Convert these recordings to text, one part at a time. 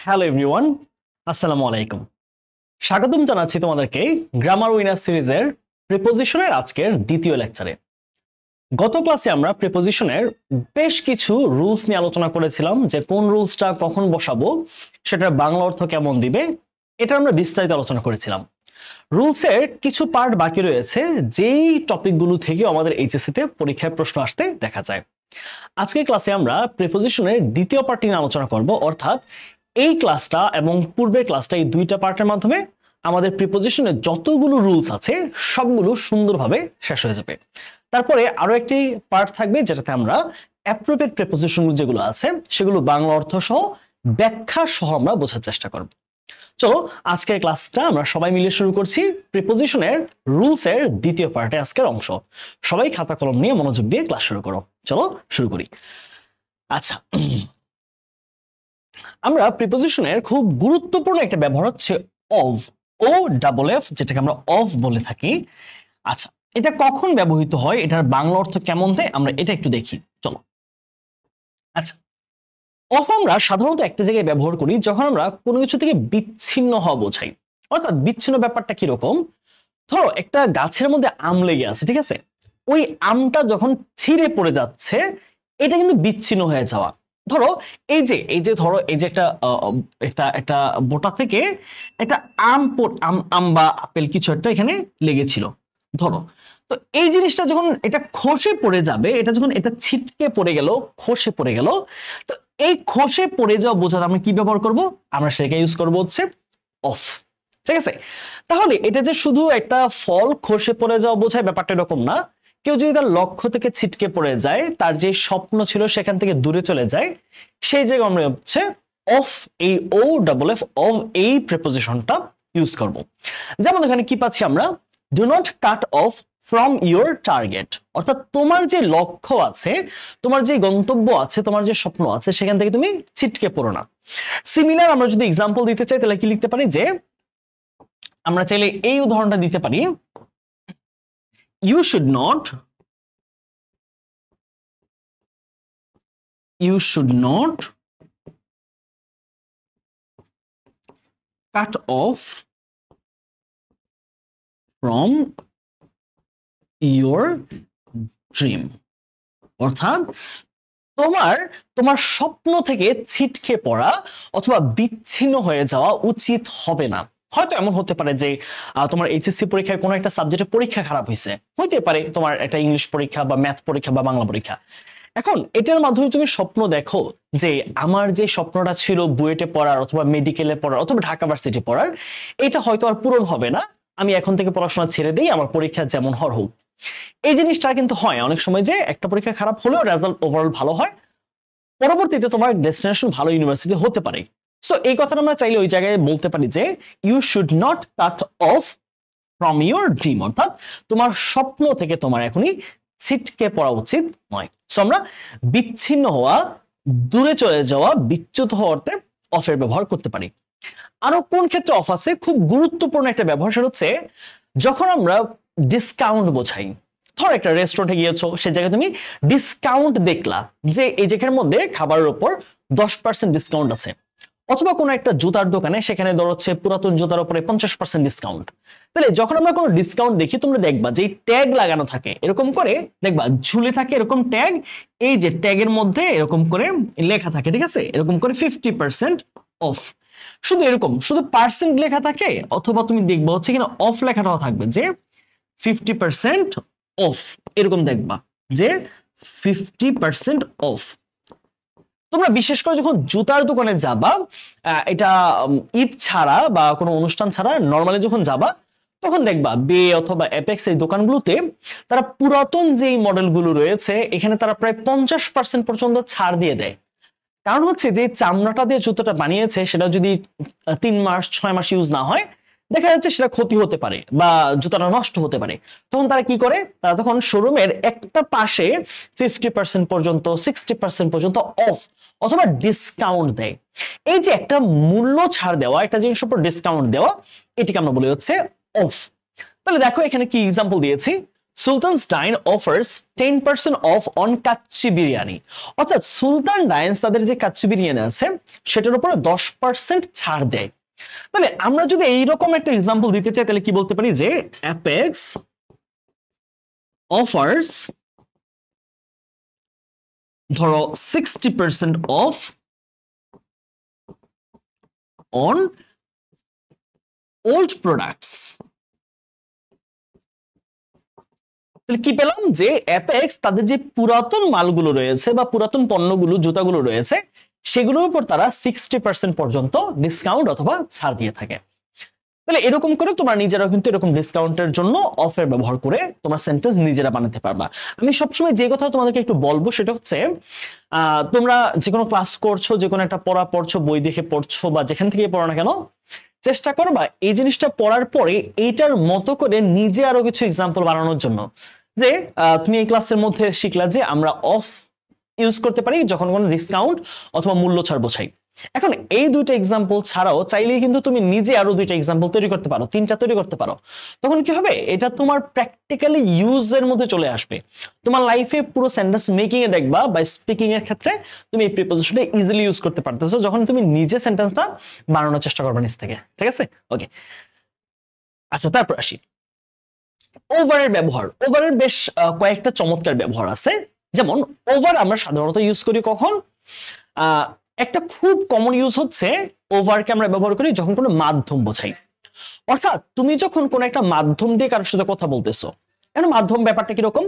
Hello everyone, আসসালামু আলাইকুম। স্বাগতম জানাচ্ছি তোমাদেরকে গ্রামার উইনার সিরিজের প্রিপোজিশনের আজকের দ্বিতীয় লেকচারে। গত ক্লাসে আমরা প্রিপোজিশনের বেশ কিছু রুলস নিয়ে আলোচনা করেছিলাম, যে কোন রুলসটা কখন বসাবো, সেটার বাংলা অর্থ কেমন দিবে, এটা আমরা বিস্তারিত আলোচনা করেছিলাম। রুলসের কিছু পার্ট বাকি রয়েছে, যেই টপিকগুলো থেকে আমাদের এইচএসসিতে পরীক্ষায় প্রশ্ন আসতে দেখা যায়। আজকের ক্লাসে আমরা প্রিপোজিশনের দ্বিতীয় পার্টটি নিয়ে আলোচনা করব, অর্থাৎ এই ক্লাসটা এবং পূর্বের ক্লাসটা, এই দুইটা পার্টের মাধ্যমে আমাদের প্রিপোজিশনের যতগুলো রুলস আছে সবগুলো সুন্দরভাবে শেষ হয়ে যাবে। তারপরে আরো একটি পার্ট থাকবে, যেটাতে আমরা অ্যাপ্রোপ্রিয়েট প্রিপোজিশনগুলো যেগুলো আছে সেগুলো বাংলা অর্থ সহ ব্যাখ্যা সহ আমরা বোঝার চেষ্টা করব। চলো আজকের ক্লাসটা আমরা সবাই মিলে শুরু করছি। প্রিপোজিশনের রুলসের দ্বিতীয় পার্টে আজকের অংশ। সবাই খাতা কলম নিয়ে মনোযোগ দিয়ে ক্লাস শুরু করো। চলো শুরু করি। আচ্ছা, আমরা প্রিপোজিশনের খুব গুরুত্বপূর্ণ একটা ব্যবহার হচ্ছে অফ, ও ডাবল এফ, যেটাকে আমরা অফ বলে থাকি। আচ্ছা, এটা কখন ব্যবহৃত হয়, এটার বাংলা অর্থ কেমন দেয়, আমরা এটা একটু দেখি। চলো। আচ্ছা, অফ আমরা সাধারণত একটা জায়গায় ব্যবহার করি যখন আমরা কোনো কিছু থেকে বিচ্ছিন্ন হওয়া বোঝাই। অর্থাৎ বিচ্ছিন্ন ব্যাপারটা কিরকম, ধরো একটা গাছের মধ্যে আম লেগে আছে, ঠিক আছে, ওই আমটা যখন ছিঁড়ে পড়ে যাচ্ছে, এটা কিন্তু বিচ্ছিন্ন হয়ে যাওয়া। ধরো এই যে ধরো এই যে একটা বোটা থেকে একটা আম বা আপেল কিছু একটা এখানে লেগেছিল ধরো। তো এই জিনিসটা যখন এটা খসে পড়ে যাবে, এটা যখন এটা ছিটকে পড়ে গেল, খসে পড়ে গেল, তো এই খসে পড়ে যাওয়া বোঝাতে আমরা কি ব্যবহার করব, আমরা সেটা ইউজ করব হচ্ছে অফ। ঠিক আছে, তাহলে এটা যে শুধু একটা ফল খসে পড়ে যাওয়া বোঝায় ব্যাপারটা এরকম না। কেউ যদি তার লক্ষ্য থেকে ছিটকে পড়ে যায়, তার যে স্বপ্ন ছিল সেখান থেকে দূরে চলে যায়, সেই জায়গায় আমরা হচ্ছে অফ, এই ও ডাবল এফ, অফ এই প্রিপোজিশনটা ইউজ করব। যেমন এখানে কি পাচ্ছি আমরা, do not cut off from your target, অর্থাৎ তোমার যে লক্ষ্য আছে, তোমার যে গন্তব্য আছে, তোমার যে স্বপ্ন আছে, সেখান থেকে তুমি ছিটকে পড়ো না। সিমিলার আমরা যদি এক্সাম্পল দিতে চাই, তাহলে কি লিখতে পারি, যে আমরা চাইলে এই উদাহরণটা দিতে পারি, you should not cut off from your dream, অর্থাৎ তোমার স্বপ্ন থেকে ছিটকে পড়া অথবা বিচ্ছিন্ন হয়ে যাওয়া উচিত হবে না। হয়তো এমন হতে পারে যে তোমার এইচএসসি পরীক্ষায় কোনো একটা সাবজেক্টের পরীক্ষা খারাপ হয়েছে, হইতে পারে তোমার একটা ইংলিশ পরীক্ষা বা ম্যাথ পরীক্ষা বা বাংলা পরীক্ষা। এখন এটার মাধ্যমে তুমি স্বপ্ন দেখো যে আমার যে স্বপ্নটা ছিল বুয়েটে পড়ার অথবা মেডিকেলে পড়ার অথবা ঢাকা ভার্সিটি পড়ার, এটা হয়তো আর পূরণ হবে না, আমি এখন থেকে পড়াশোনা ছেড়ে দিই, আমার পরীক্ষা যেমন হোক। এই জিনিসটা কিন্তু হয় অনেক সময়, যে একটা পরীক্ষা খারাপ হলেও রেজাল্ট ওভারঅল ভালো হয়, পরবর্তীতে তোমার ডেস্টিনেশন ভালো ইউনিভার্সিটি হতে পারে। সো এই কথাটা আমরা চাইলে ওই জায়গায় বলতে পারি যে you should not cut off from your dream, অর্থাৎ তোমার স্বপ্ন থেকে তোমার এখনই ছিটকে পড়া উচিত নয়। সো আমরা বিচ্ছিন্ন হওয়া, দূরে চলে যাওয়া, বিচ্যুত হওয়াতে অফের ব্যবহার করতে পারি। আরো কোন ক্ষেত্রে অফ আছে, খুব গুরুত্বপূর্ণ একটা ব্যবহার, সেটা হচ্ছে যখন আমরা ডিসকাউন্ট বোঝাই। ধরো একটা রেস্টুরেন্টে গিয়েছো, সে জায়গায় তুমি ডিসকাউন্ট দেখলা, যে এই জায়গার মধ্যে খাবারের উপর 10% ডিসকাউন্ট আছে, অথবা কোনো একটা জুতার দোকানে, সেখানে ধর হচ্ছে পুরাতন জুতার উপরে 50% ডিসকাউন্ট। তাহলে যখন আমরা কোনো ডিসকাউন্ট দেখি, তোমরা দেখবা যে ট্যাগ লাগানো থাকে, এরকম করে দেখবা ঝুলে থাকে এরকম ট্যাগ, এই যে ট্যাগের মধ্যে এরকম করে লেখা থাকে, ঠিক আছে, এরকম করে 50% অফ। শুধু এরকম শুধু পার্সেন্ট লেখা থাকে, অথবা তুমি দেখবা হচ্ছে কিনা অফ লেখাটাও থাকবে, যে 50% অফ, এরকম দেখবা যে 50% অফ। তোমরা বিশেষ করে যখন জুতার দোকানে যাবা, এটা ঈদ ছাড়া বা কোনো অনুষ্ঠান ছাড়া নর্মালি যখন যাবা, তখন দেখবা বে অথবা অ্যাপেক্স এই দোকানগুলোতে তারা পুরাতন যেই মডেলগুলো রয়েছে, এখানে তারা প্রায় 50% পর্যন্ত ছাড় দিয়ে দেয়। কারণ হচ্ছে যে চামড়াটা দিয়ে জুতোটা বানিয়েছে, সেটা যদি 3 মাস 6 মাস ইউজ না হয়, দেখা যাচ্ছে সেটা ক্ষতি হতে পারে বা জুতাটা নষ্ট হতে পারে। তখন তারা কি করে, তারা তখন শোরুমের একটা পাশে 50% পর্যন্ত, 60% পর্যন্ত অফ অথবা ডিসকাউন্ট দেয়। এই যে একটা মূল্য ছাড় দেওয়া, একটা জিনিসের উপর ডিসকাউন্ট দেওয়া, এটিকে আমরা বলি হচ্ছে অফ। তাহলে দেখো এখানে কি এক্সাম্পল দিয়েছি, Sultan's dine offers 10% off on kacchi biryani. অর্থাৎ সুলতান ডাইন্স তাদের যে কাচ্চি বিরিয়ানি আছে সেটার উপরে 10% ছাড় দেয়। তাহলে আমরা যদি এইরকম একটা এক্সাম্পল দিতে চাই তাহলে কি বলতে পারি যে অ্যাপেক্স অফার্স ধরো 60% অফ অন ওল্ড প্রোডাক্টস। তাহলে কি পেলাম যে অ্যাপেক্স তাদের যে পুরাতন মালগুলো রয়েছে বা পুরাতন পণ্যগুলো জুতাগুলো রয়েছে সেগুলোর উপর তারা 60% পর্যন্ত ডিসকাউন্ট অথবা ছাড় দিয়ে থাকে। তাহলে এরকম করে তোমরা নিজেরা কিন্তু এরকম ডিসকাউন্টের জন্য অফার ব্যবহার করে তোমার সেন্টেন্স নিজেরা বানাতে পারবা। আমি সবসময় যে কথা তোমাদেরকে একটু বলবো সেটা হচ্ছে তোমরা যে কোনো ক্লাস করছো, যে কোনো একটা পড়া পড়ছো, বই দেখে পড়ছো বা যেখান থেকে পড়ো না কেন, চেষ্টা করবা এই জিনিসটা পড়ার পরে এইটার মতো করে নিজে আরো কিছু এক্সাম্পল বানানোর জন্য। যে তুমি এই ক্লাসের মধ্যে শিখলা যে আমরা অফ ইউজ করতে পারি যখন কোনো ডিসকাউন্ট অথবা মূল্য ছাড় বোঝাই। এখন এই দুইটা এক্সাম্পল ছাড়াও চাইলেই কিন্তু তুমি নিজে আরো দুইটা এক্সাম্পল তৈরি করতে পারো, তিনটা তৈরি করতে পারো। তখন কি হবে, এটা তোমার প্র্যাকটিক্যালি ইউজের মধ্যে চলে আসবে। তোমার লাইফে পুরো সেন্টেন্স মেকিং এ দেখবা বা স্পিকিং এর ক্ষেত্রে তুমি এই প্রিপোজিশনটা ইজিলি ইউজ করতে পারতেছো যখন তুমি নিজে সেন্টেন্সটা বানানোর চেষ্টা করবে নিজ থেকে। ঠিক আছে, ওকে। আচ্ছা, তারপর আসি ওভারের ব্যবহার। ওভারের বেশ কয়েকটা চমৎকার ব্যবহার আছে। যেমন ওভার আমরা সাধারণত ইউজ করি কখন, একটা খুব কমন ইউজ হচ্ছে ওভারকে আমরা ব্যবহার করি যখন কোনো মাধ্যম বোঝাই। অর্থাৎ তুমি যখন কোনো একটা মাধ্যম দিয়ে কারোর সাথে কথা বলতেছো, এখন মাধ্যম ব্যাপারটা কিরকম,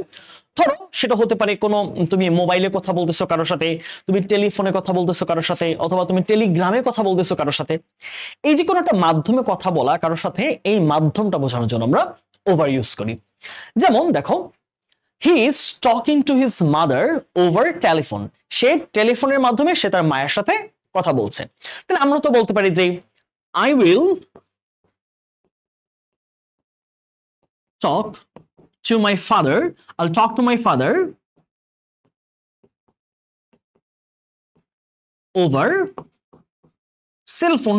ধরো সেটা হতে পারে কোনো তুমি মোবাইলে কথা বলতেছো কারোর সাথে, তুমি টেলিফোনে কথা বলতেছো কারোর সাথে, অথবা তুমি টেলিগ্রামে কথা বলতেছো কারোর সাথে। এই যে কোনো একটা মাধ্যমে কথা বলা কারোর সাথে, এই মাধ্যমটা বোঝানোর জন্য আমরা ওভার ইউজ করি। যেমন দেখো, he is talking to his mother over telephone. সে টেলিফোনের মাধ্যমে সে তার মায়ের সাথে কথা বলছে। তাহলে আমরা তো বলতে পারি যে I will talk to my father, I'll talk to my father over cellphone.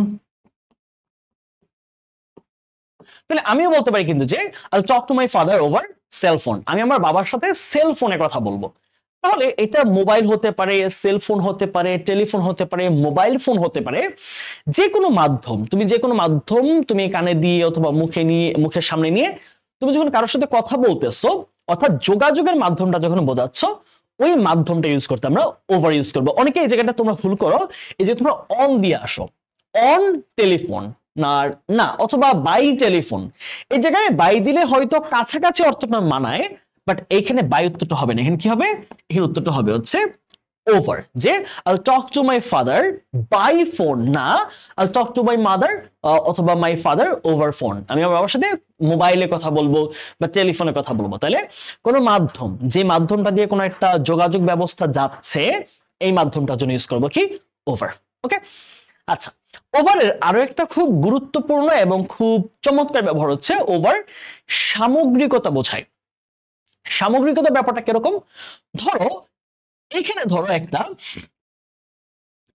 তাহলে আমিও বলতে পারি কিন্তু যে I'll talk to my father over cellphone, আমি আমার বাবার সাথে সেলফোনে কথা বলবো। তাহলে এটা মোবাইল হতে পারে, সেলফোন হতে পারে, টেলিফোন হতে পারে, মোবাইল ফোন হতে পারে, যে কোনো মাধ্যম, তুমি যে কোনো মাধ্যম তুমি কানে দিয়ে অথবা মুখে নিয়ে, মুখের সামনে নিয়ে তুমি যখন কারোর সাথে কথা বলতেছো, অর্থাৎ যোগাযোগের মাধ্যমটা যখন বোঝাচ্ছ, ওই মাধ্যমটা ইউজ করতে আমরা ওভার ইউজ করবো। অনেকে এই জায়গাটা তোমরা ভুল করো, এই যে তোমরা অন দিয়ে আসো, অন টেলিফোন না, অথবা বাই টেলিফোন, এই জায়গায় বাই দিলে হয়তো কাছাকাছি অর্থটা মানায়, বাট এইখানে বাই উত্তরটা হবে না। এখানে কি হবে, এখানে উত্তরটা হবে হচ্ছে ওভার। যে I'll talk to my father by phone, না I'll talk to my mother অথবা my father over phone, আমি আমার বাবার সাথে মোবাইলে কথা বলবো বা টেলিফোনে কথা বলবো। তাহলে কোনো মাধ্যম, যে মাধ্যমটা দিয়ে কোনো একটা যোগাযোগ ব্যবস্থা যাচ্ছে, এই মাধ্যমটার জন্য ইউজ করবো কি ওভার। ওকে, আচ্ছা, ওভারের আরো একটা খুব গুরুত্বপূর্ণ এবং খুব চমৎকার ব্যবহার হচ্ছে ওভার সামগ্রিকতা বোঝায়। সামগ্রিকতা ব্যাপারটা কিরকম, ধরো এখানে ধরো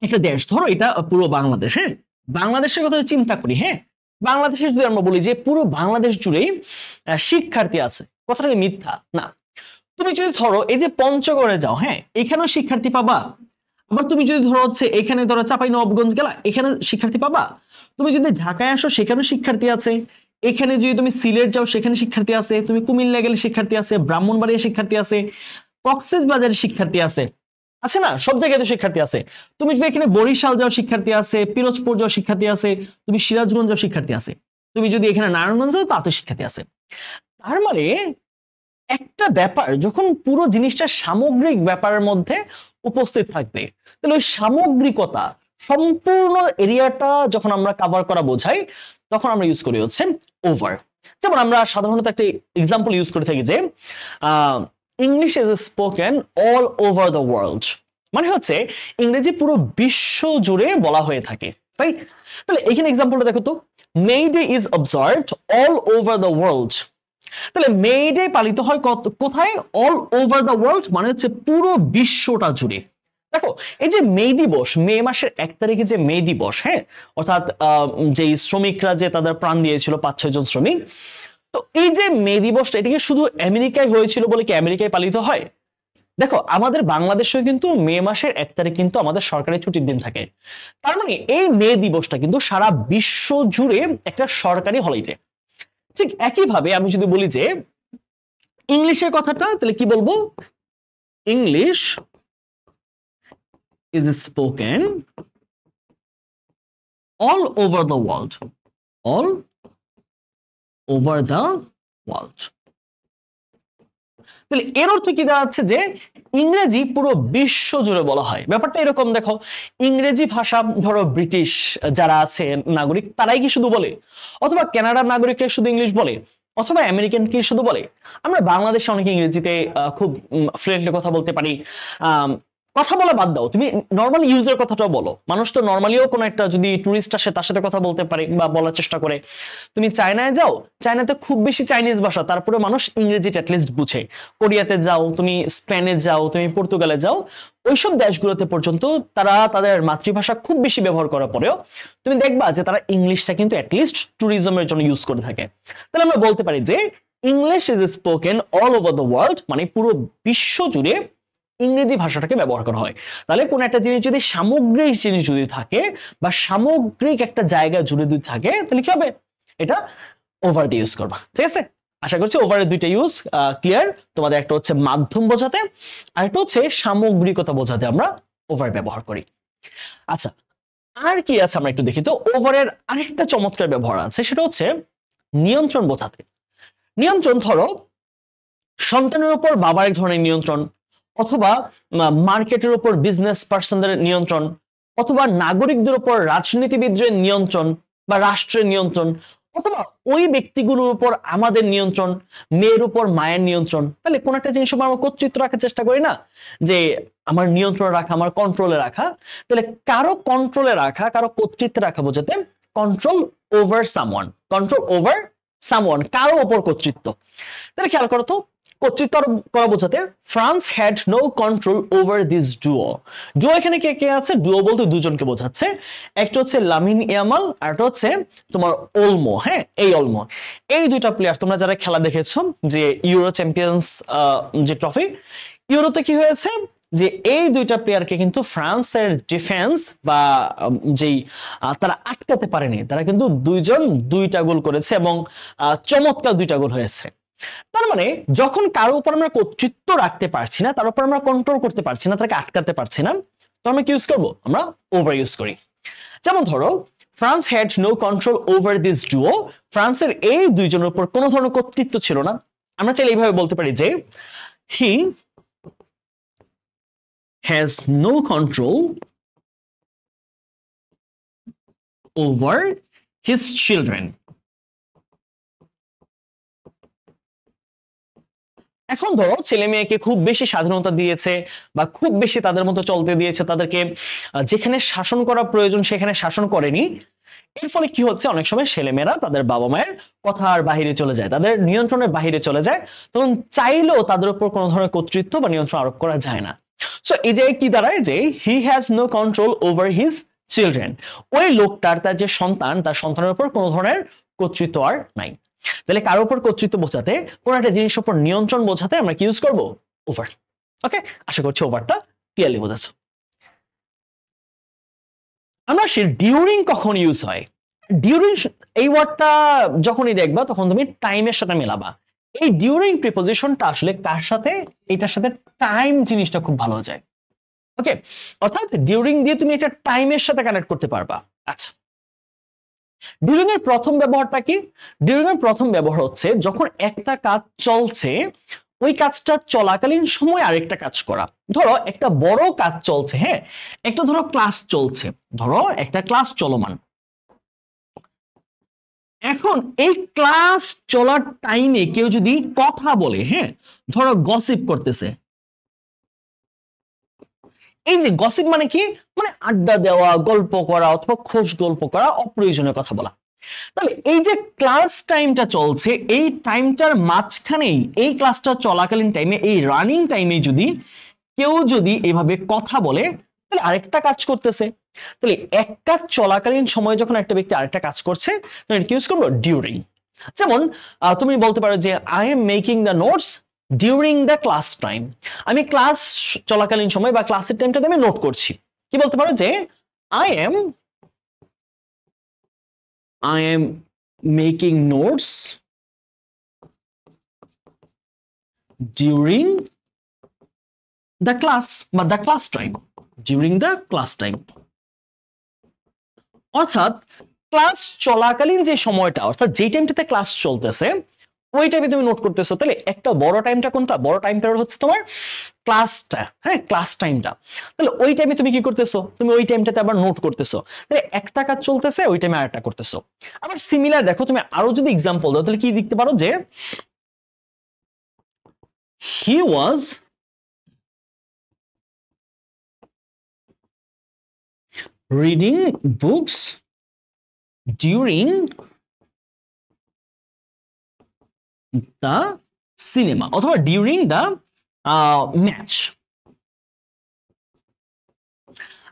একটা দেশ, ধরো এটা পুরো বাংলাদেশ। হ্যাঁ, বাংলাদেশের কথা চিন্তা করি। হ্যাঁ, বাংলাদেশে যদি আমরা বলি যে পুরো বাংলাদেশ জুড়েই শিক্ষার্থী আছে, কথাটা কি মিথ্যা? না। তুমি যদি ধরো এই যে পঞ্চগড়ে যাও, হ্যাঁ, এখানেও শিক্ষার্থী পাবা। আবার তুমি যদি ধরো হচ্ছে এখানে ধরো চাঁপাইনবাবগঞ্জ গেলা, এখানে শিক্ষার্থী পাবা। তুমি যদি ঢাকায় আসো সেখানেও শিক্ষার্থী আছে। এখানে যদি তুমি সিলেট যাও সেখানে শিক্ষার্থী আছে। তুমি কুমিল্লা গেলে শিক্ষার্থী আছে, ব্রাহ্মণবাড়িয়া শিক্ষার্থী আছে, কক্সবাজারে শিক্ষার্থী আছে, আছে না? সব জায়গায় তো শিক্ষার্থী আছে। তুমি যদি এখানে বরিশাল যাও শিক্ষার্থী আছে, পিরোজপুর যাও শিক্ষার্থী আছে, তুমি সিরাজগঞ্জ যাও শিক্ষার্থী আছে, তুমি যদি এখানে নারায়ণগঞ্জ যাও তাতে শিক্ষার্থী আছে। তার মানে একটা ব্যাপার যখন পুরো জিনিসটা সামগ্রিক ব্যাপারের মধ্যে উপস্থিত থাকবে, তাহলে ওই সামগ্রিকতা, সম্পূর্ণ এরিয়াটা যখন আমরা কভার করা বোঝাই, তখন আমরা ইউজ করি হচ্ছে ওভার। যেমন আমরা সাধারণত একটা এক্সাম্পল ইউজ করে থাকি যে English is spoken all over the world, মানে হচ্ছে ইংরেজি পুরো বিশ্ব জুড়ে বলা হয়ে থাকে, তাই? তাহলে এখানে এক্সাম্পলটা দেখো তো, May Day is observed all over the world. তাহলে মে ডে পালিত হয় কোথায়? অল ওভার দ্য ওয়ার্ল্ড, মানে হচ্ছে পুরো বিশ্বটা জুড়ে। দেখো এই যে মে দিবস, মে মাসের 1 তারিখে যে মে দিবস, হ্যাঁ, অর্থাৎ যে শ্রমিকরা যে তাদের প্রাণ দিয়েছিল 5-6 জন শ্রমিক, তো এই যে মে দিবসটা, এটা কি শুধু আমেরিকায় হয়েছিল বলে কি আমেরিকায় পালিত হয়? দেখো আমাদের বাংলাদেশেও কিন্তু মে মাসের 1 তারিখ কিন্তু আমাদের সরকারি ছুটির দিন থাকে। তার মানে এই মে দিবসটা কিন্তু সারা বিশ্ব জুড়ে একটা সরকারি হলিডে। ঠিক একইভাবে আমি যদি বলি যে ইংলিশের কথাটা, তাহলে কি বলবো? English is spoken all over the world, all over the world. তাহলে এর অর্থ কি দাঁড়াচ্ছে? যে ইংরেজি পুরো বিশ্ব জুড়ে বলা হয়। ব্যাপারটা এরকম, দেখো ইংরেজি ভাষা ধরো ব্রিটিশ যারা আছে নাগরিক তারাই কি শুধু বলে, অথবা কানাডার নাগরিকরা শুধু ইংলিশ বলে, অথবা আমেরিকান কি শুধু বলে? আমরা বাংলাদেশে অনেকে ইংরেজিতে খুব ফ্লুয়েন্টলি কথা বলতে পারি। কথা বলা বাদ দাও, তুমি নর্মাল ইউজের কথাটাও বলো। মানুষ তো নর্মালিও কোনো একটা যদি টুরিস্ট আসে তার সাথে কথা বলতে পারে বা বলার চেষ্টা করে। তুমি চায়নায় যাও, চায়নাতে খুব বেশি চাইনিজ ভাষা, তারপরে মানুষ ইংরেজিটা অ্যাটলিস্ট বুঝে। কোরিয়াতে যাও, তুমি স্পেনে যাও, তুমি পর্তুগালে যাও, ওইসব দেশগুলোতে পর্যন্ত তারা তাদের মাতৃভাষা খুব বেশি ব্যবহার করার পরেও তুমি দেখবা যে তারা ইংলিশটা কিন্তু অ্যাটলিস্ট ট্যুরিজমের জন্য ইউজ করে থাকে। তাহলে আমরা বলতে পারি যে English is spoken all over the world, মানে পুরো বিশ্ব জুড়ে ইংরেজি ভাষাটাকে ব্যবহার করা হয়। তাহলে কোন একটা জিনিস যদি সামগ্রিক জিনিস যদি থাকে বা সামগ্রিক একটা জায়গা জুড়ে যদি থাকে, তাহলে কি হবে? এটা ওভার দিয়ে ইউজ করবা। ঠিক আছে, আশা করছি ওভারের দুইটা ইউজ ক্লিয়ার তোমাদের। একটা হচ্ছে মাধ্যম বোঝাতে, আর একটা হচ্ছে সামগ্রিকতা বোঝাতে আমরা ওভার ব্যবহার করি। আচ্ছা, আর কি আছে আমরা একটু দেখি তো। ওভারের আরেকটা চমৎকার ব্যবহার আছে, সেটা হচ্ছে নিয়ন্ত্রণ বোঝাতে। নিয়ন্ত্রণ, ধরো সন্তানের উপর বাবার এক ধরনের নিয়ন্ত্রণ, অথবা মার্কেটের উপর বিজনেস পার্সনদের নিয়ন্ত্রণ, অথবা নাগরিকদের উপর রাজনীতিবিদদের নিয়ন্ত্রণ বা রাষ্ট্রের নিয়ন্ত্রণ, অথবা ওই ব্যক্তিগুলোর উপর আমাদের নিয়ন্ত্রণ, মেয়ের উপর মায়ের নিয়ন্ত্রণ। তাহলে কোন একটা জিনিস আমরা কর্তৃত্ব রাখার চেষ্টা করি না, যে আমার নিয়ন্ত্রণ রাখা, আমার কন্ট্রোলে রাখা। তাহলে কারো কন্ট্রোলে রাখা, কারো কর্তৃত্বে রাখা বোঝাতে control over someone, control over someone, কারো উপর কর্তৃত্ব। তাহলে খেয়াল করো তো, কর্তৃত্ব করা বোঝাতে France had no control over this duo. Duo এখানে কে কে আছে? ডুও বলতে দুজনকে বোঝাচ্ছে, একটা হচ্ছে লামিন ইয়ামাল, আর একটা হচ্ছে তোমার ওলমো। হ্যাঁ, এই ওলমো, এই দুইটা প্লেয়ার তোমরা যারা খেলা দেখেছো, যে ইউরো চ্যাম্পিয়ন্স যে ট্রফি, ইউরোতে কি হয়েছে যে এই দুইটা প্লেয়ারকে কিন্তু ফ্রান্সের ডিফেন্স বা যেই তারা আটকাতে পারেনি, তারা কিন্তু দুইজন দুইটা গোল করেছে এবং চমৎকার দুইটা গোল হয়েছে। তার মানে যখন কারো উপর আমরা কর্তৃত্ব রাখতে পারছি না, তার উপর আমরা কন্ট্রোল করতে পারছি না, তাকে আটকাতে পারছি না, তো আমরা কি ইউজ করবো? আমরা ওভার ইউজ করি। যেমন ধরো France had no control over this duo, ফ্রান্সের এই দুইজনের উপর কোনো ধরনের কর্তৃত্ব ছিল না। আমরা চাইলে এইভাবে বলতে পারি যে he has no control over his children. এখন ধরো ছেলে মেয়েকে খুব বেশি স্বাধীনতা দিয়েছে বা খুব বেশি তাদের মতো চলতে দিয়েছে, তাদেরকে যেখানে শাসন করা প্রয়োজন সেখানে শাসন করেনি। এর ফলে কি হচ্ছে, অনেক সময় ছেলেমেয়েরা তাদের বাবা মায়ের কথার বাহিরে চলে যায়, তাদের নিয়ন্ত্রণের বাহিরে চলে যায়, তখন চাইলেও তাদের উপর কোনো ধরনের কর্তৃত্ব বা নিয়ন্ত্রণ আরোপ করা যায় না। সো এই যে কি দাঁড়ায়, যে he has no control over his children, ওই লোকটার তার যে সন্তান, তার সন্তানের উপর কোনো ধরনের কর্তৃত্ব আর নাই। তাহলে কারো উপর কর্তৃত্ব বোঝাতে, কোন একটা জিনিসের উপর নিয়ন্ত্রণ বোঝাতে আমরা কি ইউজ করব? ওভার। ওকে, আশা করছি ওভারটা ক্লিয়ারলি বোঝাচ্ছ। আমরা সে ডিউরিং কখন ইউজ হয়? ডিউরিং এই ওয়ার্ডটা যখনই দেখবা তখন তুমি টাইমের সাথে মেলাবা। এই ডিউরিং প্রিপোজিশনটা আসলে কার সাথে? এটার সাথে টাইম জিনিসটা খুব ভালো যায়। ওকে, অর্থাৎ ডিউরিং দিয়ে তুমি এটা টাইমের সাথে কানেক্ট করতে পারবা। আচ্ছা, ডিউরিং এর প্রথম ব্যবহারটা কি? ডিউরিং এর প্রথম ব্যবহার হচ্ছে যখন একটা কাজ চলছে, ওই কাজটা চলাকালীন সময় আরেকটা কাজ করা। ধরো একটা বড় কাজ চলছে, হ্যাঁ, একটা ধরো ক্লাস চলছে, ধরো একটা ক্লাস চলমান। এখন এই ক্লাস চলার টাইমে কেউ যদি কথা বলে, হ্যাঁ, ধরো গসিপ করতেছে। এই যে গসিপ মানে কি? মানে আড্ডা দেওয়া, গল্প করা অথবা খোশ গল্প করা, অপ্রয়োজনীয় কথা বলা। তাহলে এই যে ক্লাস টাইমটা চলছে, এই টাইমটার মাঝখানেই, এই ক্লাসটা চলাকালীন টাইমে, এই রানিং টাইমে যদি কেউ যদি এভাবে কথা বলে, তাহলে আরেকটা কাজ করতেছে। তাহলে এক কাজ চলাকালীন সময় যখন একটা ব্যক্তি আরেকটা কাজ করছে, তখন এটা কি ইউজ করবো? ডিউরিং। যেমন তুমি বলতে পারো যে I am making the notes during the class time, আমি ক্লাস চলাকালীন সময় বা ক্লাসের টাইমটাতে আমি নোট করছি। কি বলতে পারো যে I am making notes during the class বা the class time, during the class time. অর্থাৎ ক্লাস চলাকালীন যে সময়টা, অর্থাৎ যে টাইমটাতে ক্লাস চলতেছে ওই টাইমে তুমি নোট করতেছো, তাহলে একটা বড় টাইমটা কোনটা? বড় টাইমটা হচ্ছে তোমার ক্লাসটা, হ্যাঁ ক্লাস টাইমটা। তাহলে ওই টাইমে তুমি কি করতেছো? তুমি ওই টাইমটাতে আবার নোট করতেছো, তাহলে একটা কাজ চলতেছে ওই টাইমে আরেকটা করতেছো। আবার সিমিলার দেখো, তুমি আরো যদি এক্সাম্পল দাও তাহলে কি দেখতে পারো যে হি ওয়াজ reading books during the cinema অথবা during the match।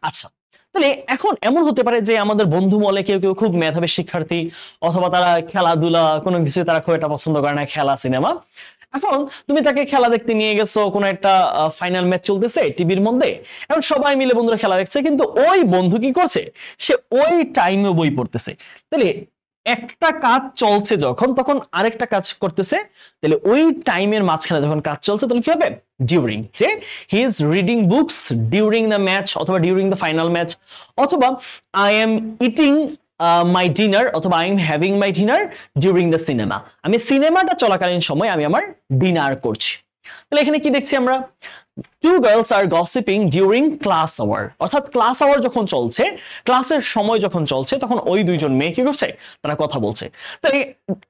আচ্ছা, তাহলে এখন এমন হতে পারে যে আমাদের বন্ধু মহলে কেউ কেউ খুব মেধাবী শিক্ষার্থী, অথবা তারা খেলাধুলা কোনো কিছু তারা খুব একটা পছন্দ করে না, খেলা সিনেমা। এখন তুমি তাকে খেলা দেখতে নিয়ে গেছো, কোনো একটা ফাইনাল ম্যাচ চলতেছে টিভির মধ্যে, এখন সবাই মিলে বন্ধুরা খেলা দেখছে, কিন্তু ওই বন্ধু কি করছে? সে ওই টাইমে বই পড়তেছে। তাহলে একটা কাজ চলছে যখন, তখন আরেকটা কাজ করতেছে, তাহলে ওই টাইমের মাঝখানে যখন কাজ চলছে তখন কি হবে? ডিউরিং। যে he is reading books during the match অথবা ডিউরিং দ্য ফাইনাল ম্যাচ, অথবা I am eating my dinner অথবা I am having my dinner during the cinema, আমি সিনেমাটা চলাকালীন সময় আমি আমার ডিনার করছি। তাহলে এখানে কি দেখছি আমরা? Two girls are gossiping during class hour, অর্থাৎ ক্লাস আওয়ার যখন চলছে, ক্লাসের সময় যখন চলছে, তখন ওই দুইজন মেয়ে কি করছে? তারা কথা বলছে। তাহলে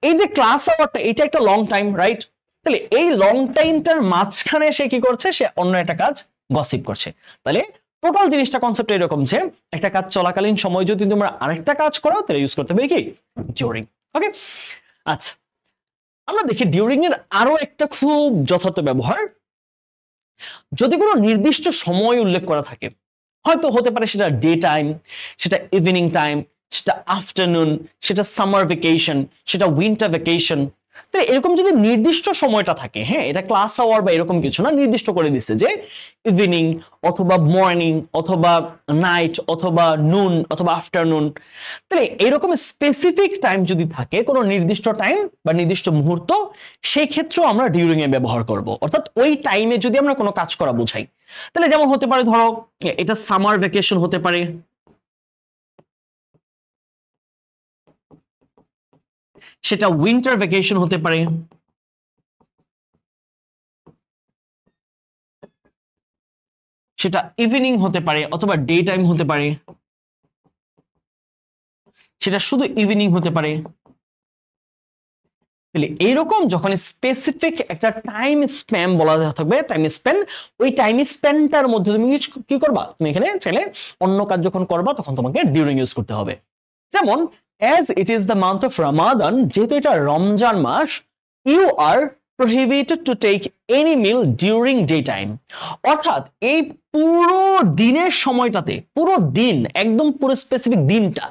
এই যে ক্লাস আওয়ারটা, এটা একটা লং টাইম, রাইট? তাহলে এই লং টাইমটার মাঝখানে সে কি করছে? সে অন্য একটা কাজ গসিপ করছে। তাহলে টোটাল জিনিসটা কনসেপ্ট এরকম যে একটা কাজ চলাকালীন সময় যদি তোমরা আরেকটা কাজ করো তাহলে ইউজ করতে হবে কি? ডিউরিং। ওকে, আচ্ছা আমরা দেখি ডিউরিং এর আরো একটা খুব যথার্থ ব্যবহার। যদি কোনো নির্দিষ্ট সময় উল্লেখ করা থাকে, হয়তো হতে পারে সেটা ডে টাইম, সেটা ইভিনিং টাইম, সেটা আফটারনুন, সেটা সামার ভ্যাকেশন, সেটা উইন্টার ভ্যাকেশন, তো এরকম যদি নির্দিষ্ট সময়টা থাকে, হ্যাঁ এটা ক্লাস আওয়ার বা এরকম কিছু না, নির্দিষ্ট করে দিচ্ছে যে ইভিনিং অথবা মর্নিং অথবা নাইট অথবা নুন অথবা আফটারনুন, তাহলে এরকম স্পেসিফিক টাইম যদি থাকে, কোনো নির্দিষ্ট টাইম বা নির্দিষ্ট মুহূর্ত, সেই ক্ষেত্রেও আমরা ডিউরিং এ ব্যবহার করব। অর্থাৎ ওই টাইমে যদি আমরা কোনো কাজ করা বোঝাই, তাহলে যেমন হতে পারে ধরো এটা সামার ভ্যাকেশন হতে পারে, সেটা উইন্টার ভ্যাকেশন হতে পারে, সেটা ইভিনিং হতে পারে অথবা ডে টাইম হতে পারে, সেটা শুধু ইভিনিং হতে পারে। তাহলে এইরকম যখন স্পেসিফিক একটা টাইম স্প্যান বলা থাকবে, টাইম স্প্যান, ওই টাইম স্প্যানটার মধ্যে তুমি কি করবা? তুমি এখানে চাইলে অন্য কাজ যখন করবা তখন তোমাকে ডিউরিং ইউজ করতে হবে। যেমন as it is the month of Ramadan, যেহেতু এটা রমজান মাস, you are prohibited to take any meal during daytime, অর্থাৎ এই পুরো দিনের সময়টাতে, পুরো দিন একদম পুরো স্পেসিফিক দিনটা,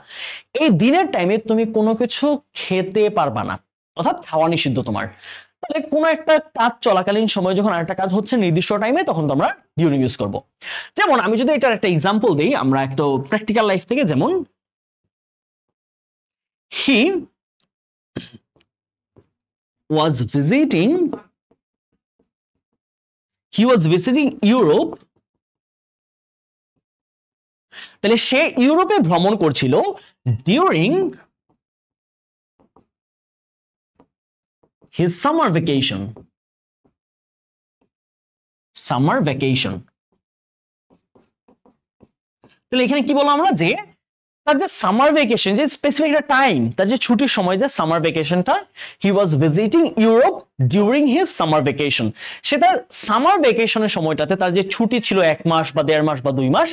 এই দিনের টাইমে তুমি কোনো কিছু খেতে পারবা না, অর্থাৎ খাওয়া নিষিদ্ধ তোমার। তাহলে কোনো একটা কাজ চলাকালীন সময় যখন আরেকটা কাজ হচ্ছে নির্দিষ্ট টাইমে, তখন তোমরা ডিউরিং ইউজ করবো। যেমন আমি যদি এটার একটা এক্সাম্পল দিই আমরা একটু প্র্যাকটিক্যাল লাইফ থেকে, যেমন he was visiting Europe, তাহলে সে ইউরোপে ভ্রমণ করছিল during his summer vacation, তাহলে এখানে কি বললাম আমরা? যে তার যে সামার ভ্যাকেশন, যে স্পেসিফিক একটা টাইম, তার যে ছুটির সময়, যে সামার ভ্যাকেশনটা, he was visiting Europe during his summer vacation, সে তার সামার ভ্যাকেশনের সময়টাতে, তার যে ছুটি ছিল 1 মাস বা 1.5 মাস বা 2 মাস,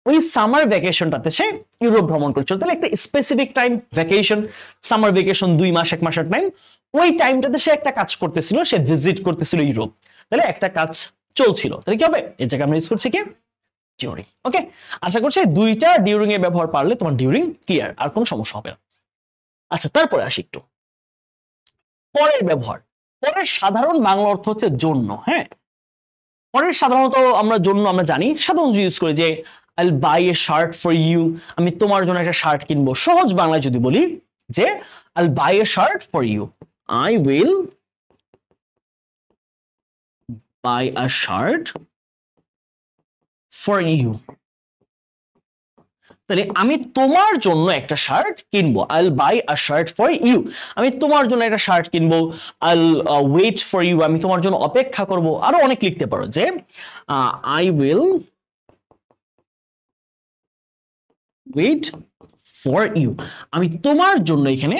ওই সামার ভ্যাকেশনটাতে সে ইউরোপ ভ্রমণ করছিল। তাহলে একটা specific time, vacation, summer vacation 2 মাস 1 মাসের টাইম, ওই টাইমটাতে সে একটা কাজ করতেছিল, সে ভিজিট করতেছিল ইউরোপ, তাহলে একটা কাজ চলছিল। তাহলে কি হবে? এই জায়গায় আমরা ইউজ করছি কি? ডিউরিং। ওকে, আশা করছি দুইটা ডিউরিং এর ব্যবহার পারলে তোমার ডিউরিং ক্লিয়ার, আর কোনো সমস্যা হবে না। আচ্ছা তারপরে আসি একটু পরের ব্যবহার। পরের সাধারণ বাংলা অর্থ হচ্ছে জন্য। হ্যাঁ, পরের সাধারণত আমরা জন্য আমরা জানি, সাধারণত ইউজ করি যে I'll buy a shirt for you, আমি তোমার জন্য একটা শার্ট কিনবো। সহজ বাংলায় যদি বলি যে I'll buy a shirt for you, I will buy a shirt for you, তাহলে আমি তোমার জন্য একটা শার্ট কিনবো। I'll buy a shirt for you, আমি তোমার জন্য একটা শার্ট কিনবো। I'll wait for you, আমি তোমার জন্য অপেক্ষা করব। আরো অনেক লিখতে পারো যে I will wait for you, আমি তোমার জন্য এখানে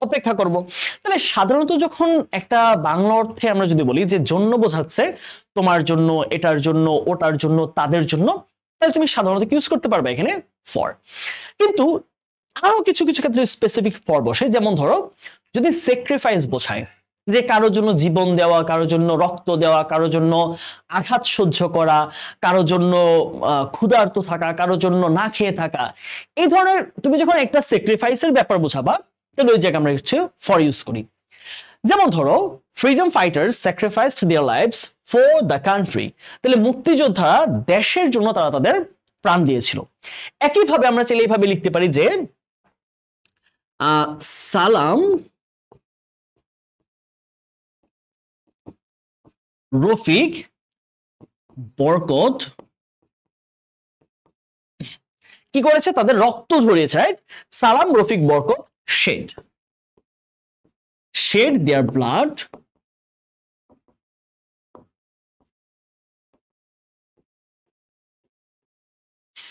অপেক্ষা করব। তাহলে সাধারণত যখন একটা বাংলা অর্থে আমরা যদি বলি যে জন্য বোঝাচ্ছে তোমার জন্য, এটার জন্য, ওটার জন্য, তাদের জন্য, তাহলে তুমি সাধারণত ইউজ করতে পারবে এখানে ফর। কিন্তু আরো কিছু কিছু ক্ষেত্রে স্পেসিফিক ফর বসে, যেমন ধরো যদি স্যাক্রিফাইস বোঝায়, যে কারোর জন্য জীবন দেওয়া, কারোর জন্য রক্ত দেওয়া, কারোর জন্য আঘাত সহ্য করা, কারোর জন্য ক্ষুধার্ত থাকা, কারোর জন্য না খেয়ে থাকা, এই ধরনের তুমি যখন একটা স্যাক্রিফাইসের ব্যাপার বোঝাবা, তাহলে ওই জায়গায় আমরা হচ্ছে ফর ইউজ করি। যেমন ধরো freedom fighters sacrificed their lives for the country, তাহলে মুক্তিযোদ্ধারা দেশের জন্য তারা তাদের প্রাণ দিয়েছিল। একইভাবে আমরা চাইলে এইভাবে লিখতে পারি যে সালাম রফিক বরকত কি করেছে, তাদের রক্ত ঝরিয়েছে, রাইট? সালাম রফিক বরকত shed their blood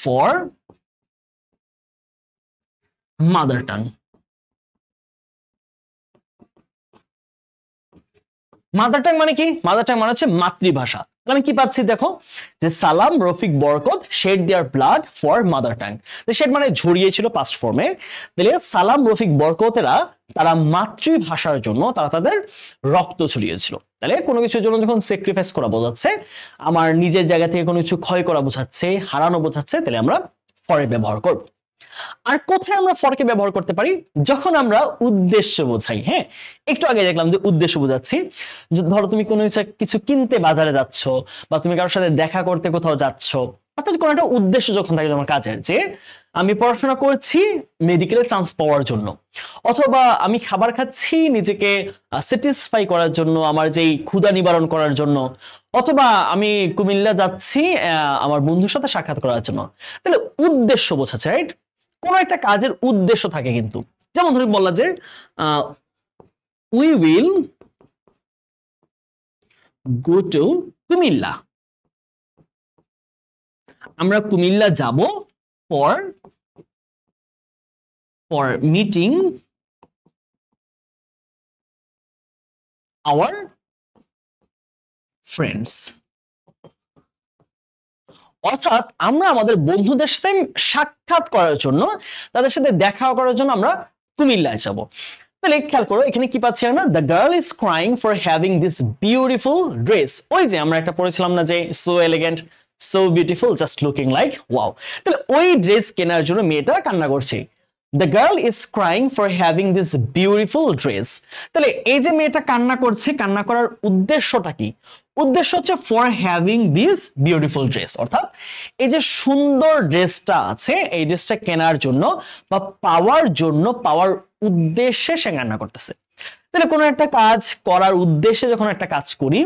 for mother tongue, mother tongue মানে কি? মাদার টাং মানে হচ্ছে মাতৃভাষা। আমি কি পাচ্ছি দেখো, যে Salam Rafiq Barkat shed their blood for mother tongue, shed মানে ঝরিয়েছিল পাস্ট ফর্মে। তাহলে সালাম রফিক বরকতেরা তারা মাতৃভাষার জন্য তারা তাদের রক্ত ছড়িয়েছিল। তাহলে কোনো কিছুর জন্য যখন স্যাক্রিফাইস করা বোঝাচ্ছে, আমার নিজের জায়গা থেকে কোনো কিছু ক্ষয় করা বোঝাচ্ছে, হারানো বোঝাচ্ছে, তাহলে আমরা ফরের ব্যবহার করব। আর কোথায় আমরা ফরকে ব্যবহার করতে পারি? যখন আমরা উদ্দেশ্য বোঝাই। হ্যাঁ, একটু আগে দেখলাম যে উদ্দেশ্য বোঝাচ্ছি। ধরো তুমি কোনো কিছু কিনতে বাজারে যাচ্ছ, বা তুমি কারোর সাথে দেখা করতে কোথাও যাচ্ছ, অর্থাৎ কোনো একটা উদ্দেশ্য যখন থাকে তোমার কাজের, যে আমি পড়াশোনা করছি মেডিকেলে চান্স পাওয়ার জন্য, অথবা আমি খাবার খাচ্ছি নিজেকে স্যাটিসফাই করার জন্য, আমার যেই ক্ষুধা নিবারণ করার জন্য, অথবা আমি কুমিল্লা যাচ্ছি আমার বন্ধুর সাথে সাক্ষাৎ করার জন্য। তাহলে উদ্দেশ্য বোঝাচ্ছে, রাইট? কোনো একটা কাজের উদ্দেশ্য থাকে কিন্তু। যেমন ধরে বললা যে we will go to Comilla, আমরা কুমিল্লা যাব ফর মিটিং আওয়ার ফ্রেন্ডস, অর্থাৎ আমরা আমাদের বন্ধুদের সাথে সাক্ষাৎ করার জন্য, তাদের সাথে দেখা করার জন্য আমরা কুমিল্লায় যাব। তাহলে খেয়াল করো এখানে কি পাচ্ছি আমরা, the girl is crying for having this beautiful dress. ওই যে আমরা একটা পড়েছিলাম না যে so elegant, so beautiful, just looking like wow. তাহলে ওই ড্রেস কেনার জন্য মেয়েটা কান্না করছে। The girl is crying for having this beautiful dress, তাহলে এই যে মেয়েটা কান্না করছে, কান্না করার উদ্দেশ্যটা কি? উদ্দেশ্য হচ্ছে for having this beautiful dress, অর্থাৎ এই যে সুন্দর ড্রেসটা আছে, এই ড্রেসটা কেনার জন্য বা পাওয়ার জন্য, পাওয়ার উদ্দেশ্যে সে কান্না করতেছে। তাহলে কোনো একটা কাজ করার উদ্দেশ্যে যখন একটা কাজ করি,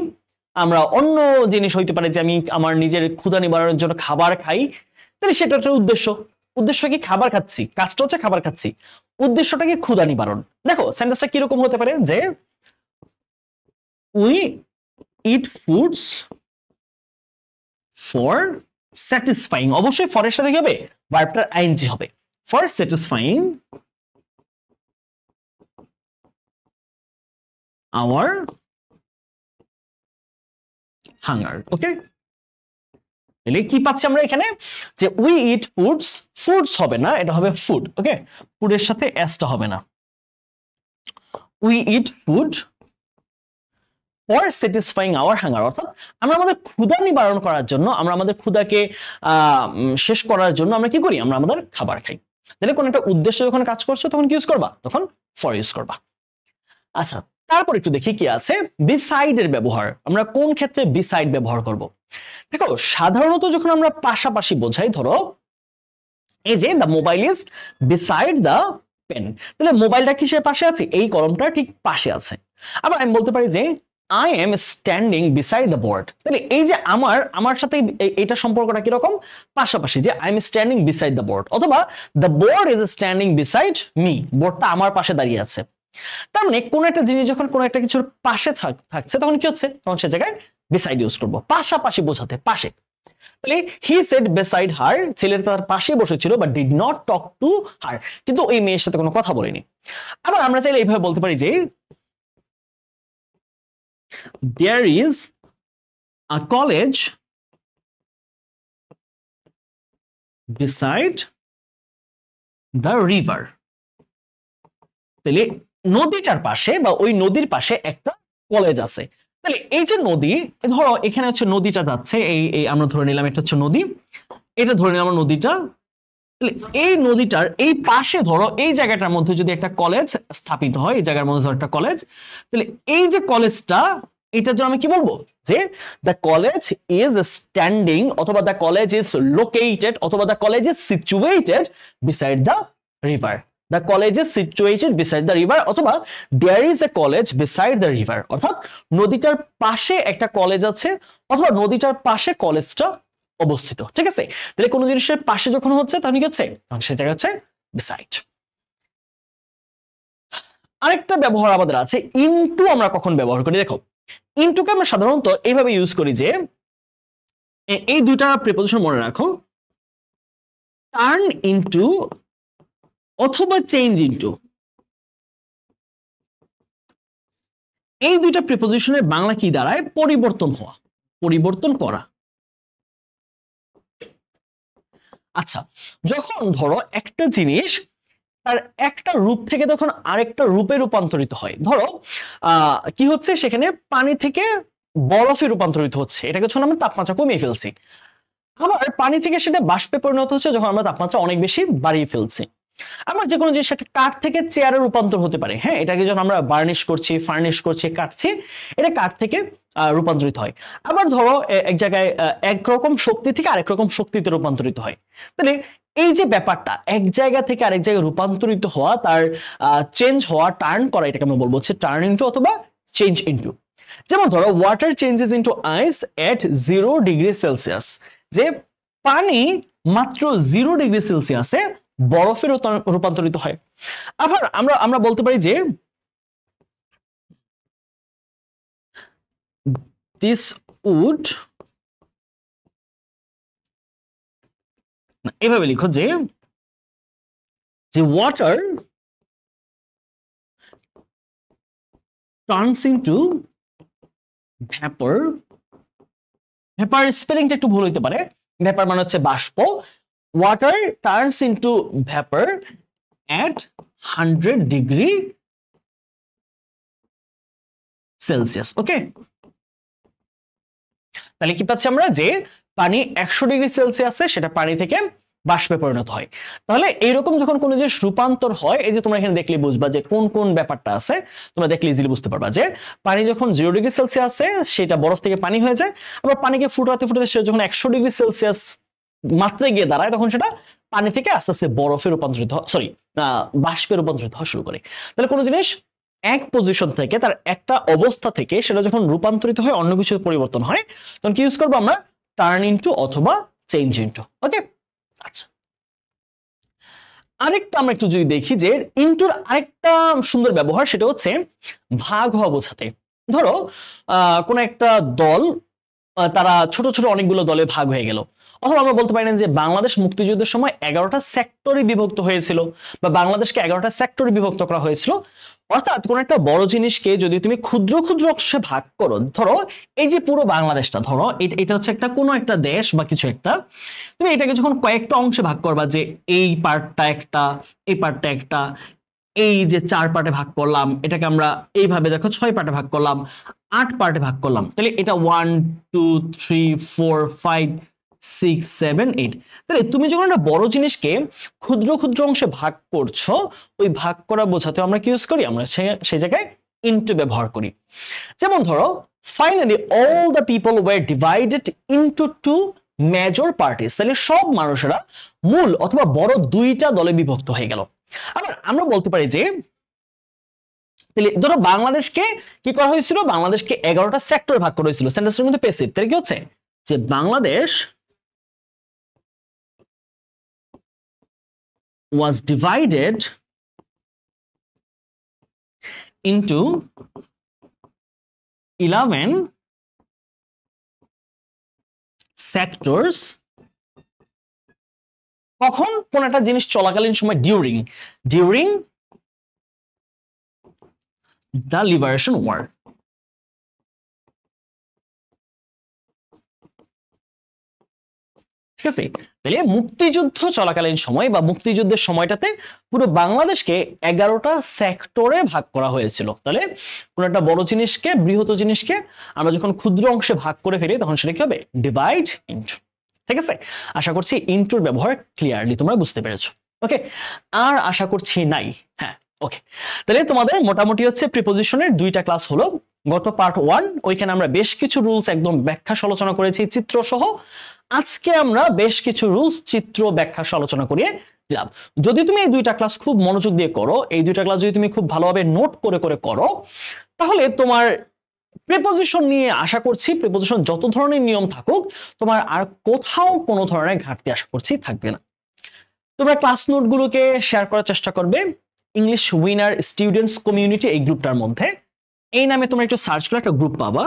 আমরা অন্য জিনিস হইতে পারে যে আমি আমার নিজের ক্ষুধা নিবারণের জন্য খাবার খাই, তাহলে সেটা একটা উদ্দেশ্য। উদ্দেশ্য কি? খাবার খাচ্ছি, কাজটা হচ্ছে খাবার খাচ্ছি, উদ্দেশ্যটা কি? ক্ষুধা নিবারণ। দেখো সেন্টেন্সটা কিরকম হতে পারে, যে we eat foods for satisfying, অবশ্যই ফরের সাথে কি হবে? ভার্বটার আইএনজি হবে, ফর স্যাটিসফাইং আওয়ার হাঙ্গার। ওকে, তাহলে কি পাচ্ছি আমরা এখানে, যে উই ইট ফুডস, ফুডস হবে না, এটা হবে ফুড। ওকে, ফুডের সাথে এসটা হবে না। We eat food for satisfying our hunger, অর্থাৎ আমরা আমাদের ক্ষুধা নিবারণ করার জন্য, আমরা আমাদের ক্ষুধাকে শেষ করার জন্য আমরা কি করি? আমরা আমাদের খাবার খাই। তাহলে কোন একটা উদ্দেশ্য যখন কাজ করছো তখন কি ইউজ করবা? তখন ফর ইউজ করবা। আচ্ছা, তারপর একটু দেখি কি আছে বিসাইড এর ব্যবহার। আমরা কোন ক্ষেত্রে বিসাইড ব্যবহার করব? দেখো সাধারণত যখন আমরা পাশাপাশি বোঝাই, ধরো এই যে the mobile is beside the pen, তাহলে মোবাইলটা কিসের পাশে আছে? এই কলমটা ঠিক পাশে আছে। আবার আমি বলতে পারি যে I am standing beside the board, তাহলে এই যে আমার সাথে এটা সম্পর্কটা কিরকম? পাশাপাশি, যে I am standing beside the board, অথবা the board is standing beside me, বোর্ডটা আমার পাশে দাঁড়িয়ে আছে। তার মানে কোন একটা জিনিস যখন কোন একটা কিছুর পাশে থাকছে তখন কি হচ্ছে? তখন সে জায়গায় বিসাইড ইউজ করব, পাশাপাশি বোঝাতে, পাশে। তাহলে হি সেড বিসাইড হার, ছেলেটা তার পাশে বসেছিল, but did not talk to her, কিন্তু ওই মেয়ের সাথে কোনো কথা বলেনি। আবার আমরা চাইলে এইভাবে বলতে পারি যে there is a college beside the river, তাহলে নদীটার পাশে বা ওই নদীর পাশে একটা কলেজ আছে। তাহলে এই যে নদী, ধরো এখানে হচ্ছে নদীটা যাচ্ছে, এই আমরা ধরে নিলাম এটা হচ্ছে নদী, এটা ধরে নিলাম নদীটা। তাহলে এই নদীটার এই পাশে ধরো এই জায়গাটার মধ্যে যদি একটা কলেজ স্থাপিত হয়, এই জায়গার মধ্যে ধরো একটা কলেজ, তাহলে এই যে কলেজটা, এটার জন্য আমি কি বলবো? যে দ্য কলেজ ইজ স্ট্যান্ডিং, অথবা দ্য কলেজ ইজ লোকেটেড, অথবা the college is situated beside the river. The college is situated beside the river, অথবা there is a college beside the river, অর্থাৎ নদীটার পাশে একটা কলেজ আছে, অথবা নদীটার পাশে কলেজটা অবস্থিত। ঠিক আছে, তাহলে কোনো জিনিসের পাশে যখন হচ্ছে তখন কি হচ্ছে? তখন সেটা হচ্ছে বিসাইড। আরেকটা ব্যবহার আমাদের আছে ইনটু। আমরা কখন ব্যবহার করি? দেখো ইনটুকে আমরা সাধারণত এইভাবে ইউজ করি যে এই দুইটা প্রিপোজিশন মনে রাখো, টার্ন ইনটু অথবা চেঞ্জ ইনটু। এই দুইটা প্রিপোজিশনের বাংলা কি দাঁড়ায়? পরিবর্তন হওয়া, পরিবর্তন করা। আচ্ছা, যখন ধরো একটা জিনিস তার একটা রূপ থেকে তখন আরেকটা রূপে রূপান্তরিত হয়, ধরো কি হচ্ছে, সেখানে পানি থেকে বরফে রূপান্তরিত হচ্ছে, এটাকে যখন আমরা তাপমাত্রা কমিয়ে ফেলছি। আবার পানি থেকে সেটা বাষ্পে পরিণত হচ্ছে যখন আমরা তাপমাত্রা অনেক বেশি বাড়িয়ে ফেলছি। আবার যে কোনো জিনিস একটা কাঠ থেকে চেয়ারে রূপান্তর হতে পারে, হ্যাঁ, এটাকে যখন আমরা বার্নিশ করছি, ফার্নিশ করছি, কাটছি, এটা কাঠ থেকে রূপান্তরিত হয়। আবার ধরো এক জায়গায় একরকম শক্তি থেকে আরেক রকম শক্তিতে রূপান্তরিত হয়। তাহলে এই যে ব্যাপারটা এক জায়গা থেকে আরেক জায়গায় রূপান্তরিত হওয়া, তার চেঞ্জ হওয়া, টার্ন করা, এটাকে আমরা বলবো হচ্ছে টার্ন ইনটু অথবা চেঞ্জ ইনটু। যেমন ধরো ওয়াটার চেঞ্জেস ইনটু আইস এট 0 ডিগ্রি সেলসিয়াস, যে পানি মাত্র 0 ডিগ্রি সেলসিয়াসে বরফে রূপান্তরিত হয়। আবার আমরা বলতে পারি যে দিস উড, এভাবে লিখো যে water turns into vapour. Vapour স্পেলিংটা একটু ভুল হইতে পারে, ভ্যাপর মানে হচ্ছে বাষ্প। Water turns into vapour at 100 degree Celsius. Okay, তাহলে কি পাচ্ছি আমরা? যে পানি 100 ডিগ্রি সেলসিয়াসে সেটা পানি থেকে বাষ্পে পরিণত হয়। তাহলে এইরকম যখন কোনো জিনিস রূপান্তর হয়, এই যে তোমরা এখানে দেখলে বুঝবা যে কোন কোন ব্যাপারটা আছে, তোমরা দেখলে ইজিলি বুঝতে পারবা যে পানি যখন 0 ডিগ্রি সেলসিয়াসে সেটা বরফ থেকে পানি হয়ে যায়, আবার পানিকে ফুটাতে ফুটাতে সেটা যখন 100 ডিগ্রি সেলসিয়াস মাত্রায় গিয়ে দাঁড়ায়, তখন সেটা পানি থেকে আস্তে আস্তে বরফে রূপান্তরিত, বাষ্পে রূপান্তরিত হওয়া শুরু করে। তাহলে কোনো জিনিস এক পজিশন থেকে, তার একটা অবস্থা থেকে সেটা যখন রূপান্তরিত হয়, অন্য কিছু পরিবর্তন হয়, তখন কি ইউজ করবো আমরা? টার্ন ইনটু অথবা চেঞ্জ ইনটু। ওকে, আচ্ছা, আরেকটা আমরা একটু যদি দেখি যে ইনটুর আরেকটা সুন্দর ব্যবহার, সেটা হচ্ছে ভাগ হওয়া বোঝাতে। ধরো কোন একটা দল, তারা ছোট ছোট অনেকগুলো দলে ভাগ হয়ে গেল, অথবা আমরা বলতে পারি না যে বাংলাদেশ মুক্তিযুদ্ধের সময় 11টা সেক্টরে বিভক্ত হয়েছিল, বা বাংলাদেশকে 11টা সেক্টরে বিভক্ত করা হয়েছিল। অর্থাৎ কোন একটা বড় জিনিসকে যদি তুমি ক্ষুদ্র ক্ষুদ্র অংশে ভাগ করো, ধরো এই যে পুরো বাংলাদেশটা, ধরো এটা হচ্ছে একটা কোনো একটা দেশ বা কিছু একটা, তুমি এটাকে যখন কয়েকটা অংশে ভাগ করবা, যে এই পার্টটা একটা, এই পার্টটা একটা, এই যে 4 পার্টে ভাগ করলাম, এটাকে আমরা এইভাবে দেখো 6 পার্টে ভাগ করলাম, 8 পার্টে ভাগ করলাম, তাহলে এটা 1 2 3 4 5 6 7 8। তাহলে তুমি যখন একটা বড় জিনিসকে ক্ষুদ্র ক্ষুদ্র অংশে ভাগ করছো, ওই ভাগ করা বোঝাতে আমরা কি ইউজ করি? আমরা সেই জায়গায় ইনটু ব্যবহার করি। যেমন ধরো finally all the people were divided into two major parties, তাহলে সব মানুষেরা মূল অথবা বড় দুইটা দলে বিভক্ত হয়ে গেল। আবার আমরা বলতে পারি যে তাহলে ধরো বাংলাদেশকে কি করা হয়েছিল, বাংলাদেশকে 11টা সেক্টরে ভাগ করা হয়েছিল, সেন্টেন্সের মধ্যে প্যাসিভ, তাহলে কি হচ্ছে যে Bangladesh was divided into 11 sectors কখন, কোন একটা জিনিস চলাকালীন সময়, ডিউরিং দ্য লিবারেশন ওয়ার। ঠিক আছে, তাহলে মুক্তিযুদ্ধ চলাকালীন সময় বা মুক্তিযুদ্ধের সময়টাতে পুরো বাংলাদেশকে 11টা সেক্টরে ভাগ করা হয়েছিল। তাহলে কোন একটা বড় জিনিসকে, বৃহৎ জিনিসকে আমরা যখন ক্ষুদ্র অংশে ভাগ করে ফেলি তখন সেটা কি হবে, ডিভাইড ইনটু। ঠিক আছে, আশা করছি ইনটুর ব্যবহার ক্লিয়ারলি তোমরা বুঝতে পেরেছো। ওকে, আর আশা করছি নাই। হ্যাঁ, ওকে, তাহলে তোমাদের মোটামুটি হচ্ছে প্রিপোজিশনের 2টা ক্লাস হলো। গত পার্ট 1 ওইখানে আমরা বেশ কিছু রুলস একদম ব্যাখ্যা আলোচনা করেছি চিত্র সহ। আজকে আমরা বেশ কিছু রুলস চিত্র ব্যাখ্যা আলোচনা করিয়ে দিলাম। যদি তুমি এই 2টা ক্লাস খুব মনোযোগ দিয়ে করো, এই 2টা ক্লাস যদি তুমি খুব ভালোভাবে নোট করে করে করো, তাহলে তোমার প্রিপোজিশন নিয়ে আশা করছি প্রিপোজিশন যত ধরনের নিয়ম থাকুক তোমার আর কোথাও কোনো ধরনের ঘাটতি আশা করছি থাকবে না। তোমরা ক্লাস নোটগুলোকে শেয়ার করার চেষ্টা করবে ইংলিশ উইনার স্টুডেন্টস কমিউনিটি, এই গ্রুপটার মধ্যে। এই নামে তোমরা একটু সার্চ করে একটা গ্রুপ পাবা,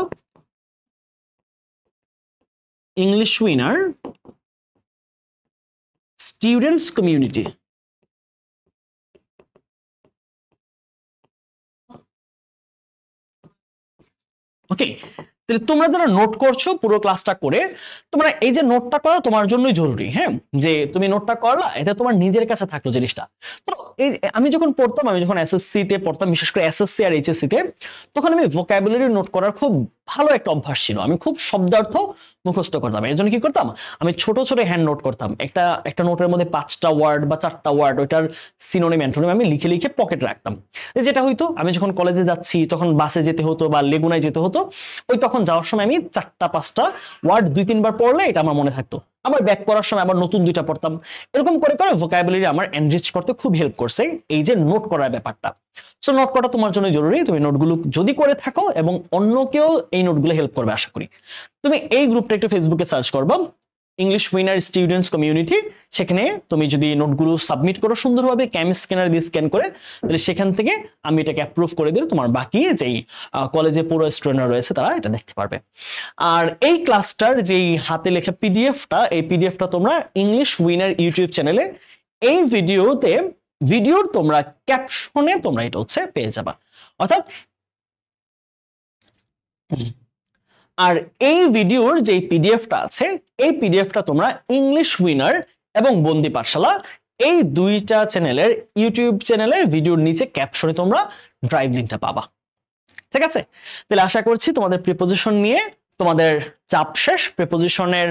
ইংলিশ উইনার স্টুডেন্টস কমিউনিটি। ওকে, তাহলে তোমরা যারা নোট করছো পুরো ক্লাসটা করে, তোমরা এই যে নোটটা করা তোমার জন্যই জরুরি। হ্যাঁ, যে তুমি নোটটা করলা, এটা তোমার নিজের কাছে থাকলো জিনিসটা। তো এই আমি যখন পড়তাম, আমি যখন এসএসসি তে পড়তাম, বিশেষ করে এসএসসি আর এইচএসসি তে, তখন আমি ভোকাবুলারি নোট করার খুব ভালো একটা অভ্যাস ছিল। আমি খুব শব্দার্থ মুখস্থ করতাম। এর জন্য কি করতাম, আমি ছোট ছোট হ্যান্ড নোট করতাম। একটা নোটের মধ্যে 5টা ওয়ার্ড বা 4টা ওয়ার্ড, ওইটার সিনোনিম অ্যান্টোনিম আমি লিখে লিখে পকেটে রাখতাম। যেটা হইতো আমি যখন কলেজে যাচ্ছি, তখন বাসে যেতে হতো বা লেগুনায় যেতে হতো, ওই তখন যাওয়ার সময় আমি 4টা 5টা ওয়ার্ড 2-3 বার পড়লে এটা আমার মনে থাকতো। আবার ব্যাক করার সময় আবার নতুন 2টা পড়তাম। এরকম করে করে ভোকাবুলারি আমার এনরিচ করতে খুব হেল্প করছে এই যে নোট করার ব্যাপারটা। সো নোট করা তোমার জন্য জরুরি। তুমি নোটগুলো যদি করে থাকো এবং অন্যকেও এই নোটগুলো হেল্প করবে আশা করি। তুমি এই গ্রুপটা একটু ফেসবুকে সার্চ করবা, ইংলিশ উইনার স্টুডেন্টস কমিউনিটি। সেখানে তুমি যদি নোটগুলো সাবমিট করো সুন্দরভাবে ক্যাম স্ক্যানার দিয়ে স্ক্যান করে, তাহলে সেখান থেকে আমি এটাকে অ্যাপ্রুভ করে দিলে তোমার বাকি যেই কলেজে পুরো স্টুডেন্টরা রয়েছে তারা এটা দেখতে পারবে। আর এই ক্লাসটার যেই হাতে লেখা পিডিএফটা, এই পিডিএফটা তোমরা ইংলিশ উইনার ইউটিউব চ্যানেলে এই ভিডিওর তোমরা ক্যাপশনে তোমরা এটা হচ্ছে পেয়ে যাবা। অর্থাৎ আর এই ভিডিওর যে পিডিএফটা আছে, এই পিডিএফটা তোমরা ইংলিশ উইনার এবং বন্দি পাঠশালা এই 2টা চ্যানেলের ইউটিউব চ্যানেলের ভিডিওর নিচে ক্যাপশনে তোমরা ড্রাইভ লিংকটা পাবা। ঠিক আছে, তাহলে আশা করছি তোমাদের প্রিপোজিশন নিয়ে তোমাদের চাপ শেষ। প্রিপোজিশনের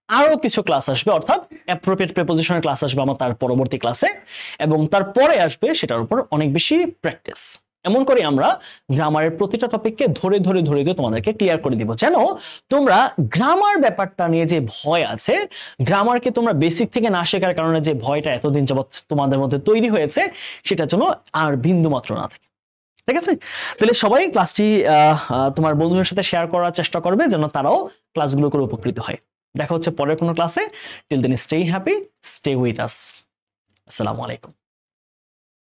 আরো কিছু ক্লাস আসবে, অর্থাৎ অ্যাপ্রোপ্রিয়েট প্রিপোজিশনের ক্লাস আসবে আমার তার পরবর্তী ক্লাসে, এবং তারপরে আসবে সেটার উপর অনেক বেশি প্র্যাকটিস। এমন করে আমরা গ্রামারের প্রতিটা টপিককে ধরে ধরে ধরে ধরে তোমাদেরকে ক্লিয়ার করে দিব, যেন তোমরা গ্রামার ব্যাপারটা নিয়ে যে ভয় আছে, গ্রামারকে তোমরা বেসিক থেকে না শেখার কারণে যে ভয়টা এতদিন যাবৎ তোমাদের মধ্যে তৈরি হয়েছে, সেটার জন্য আর বিন্দু মাত্র না থাকে। ঠিক আছে, তাহলে সবাই ক্লাসটি তোমার বন্ধুদের সাথে শেয়ার করার চেষ্টা করবে যেন তারাও ক্লাসগুলো করে উপকৃত হয়। দেখা হচ্ছে পরের কোনো ক্লাসে। Till then stay happy, stay with us. আসসালামু আলাইকুম।